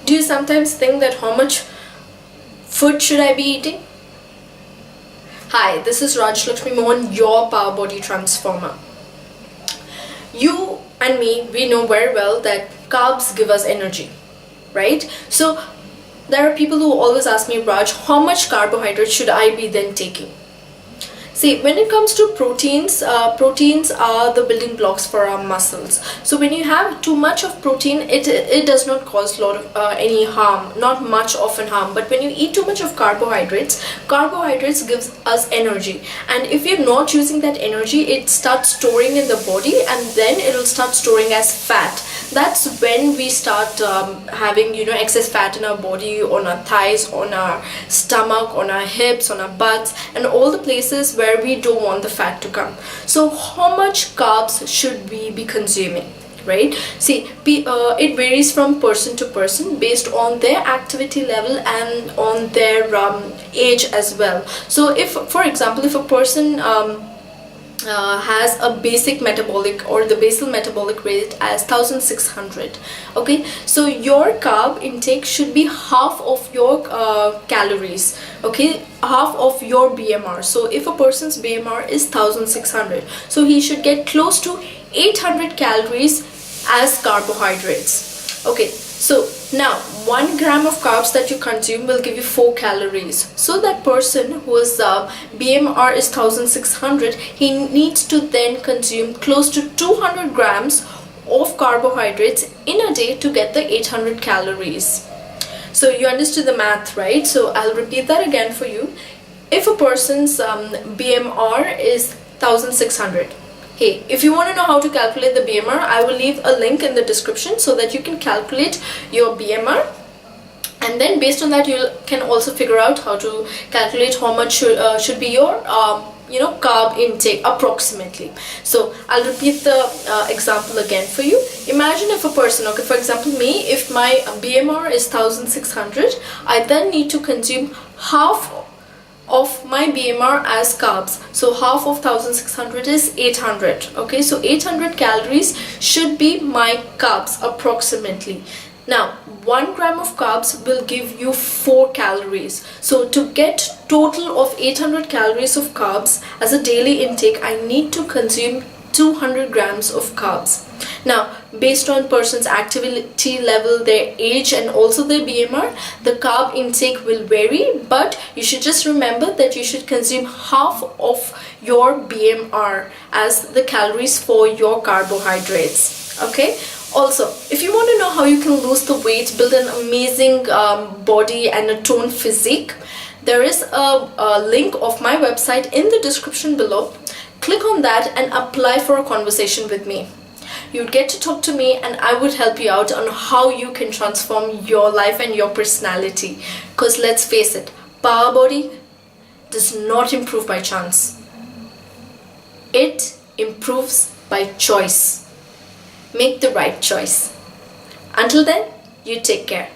Do you sometimes think that how much food should I be eating? Hi, this is Rajelakshmi Mohan, your power body transformer. You and me, we know very well that carbs give us energy, right? So there are people who always ask me, Raj, how much carbohydrates should I be then taking? See, when it comes to proteins, proteins are the building blocks for our muscles. So when you have too much of protein, it does not cause a lot of any harm, not much often harm. But when you eat too much of carbohydrates, carbohydrates gives us energy. And if you're not using that energy, it starts storing in the body, and then it will start storing as fat. That's when we start having, excess fat in our body, on our thighs, on our stomach, on our hips, on our butts, and all the places where we don't want the fat to come. So how much carbs should we be consuming, right? See, it varies from person to person based on their activity level and on their age as well. So if, for example, if a person has a basic metabolic or the basal metabolic rate as 1600, okay, so your carb intake should be half of your calories, okay, half of your BMR. So if a person's BMR is 1600, so he should get close to 800 calories as carbohydrates. Okay, so now 1 gram of carbs that you consume will give you 4 calories. So that person whose BMR is 1600, he needs to then consume close to 200 grams of carbohydrates in a day to get the 800 calories. So you understood the math, right? So I'll repeat that again for you. If a person's BMR is 1600, hey, if you want to know how to calculate the BMR, I will leave a link in the description so that you can calculate your BMR, and then based on that you can also figure out how to calculate how much should be your carb intake approximately. So I'll repeat the example again for you. Imagine if a person, okay, for example me, if my BMR is 1600, I then need to consume half of my BMR as carbs. So half of 1600 is 800. Okay, so 800 calories should be my carbs approximately. Now 1 gram of carbs will give you 4 calories. So to get total of 800 calories of carbs as a daily intake, I need to consume 200 grams of carbs. Now, based on person's activity level, their age, and also their BMR, the carb intake will vary, but you should just remember that you should consume half of your BMR as the calories for your carbohydrates. Okay. Also, if you want to know how you can lose the weight, build an amazing body and a toned physique, there is a link of my website in the description below. Click on that and apply for a conversation with me. You'd get to talk to me, and I would help you out on how you can transform your life and your personality. Because let's face it, power body does not improve by chance. It improves by choice. Make the right choice. Until then, you take care.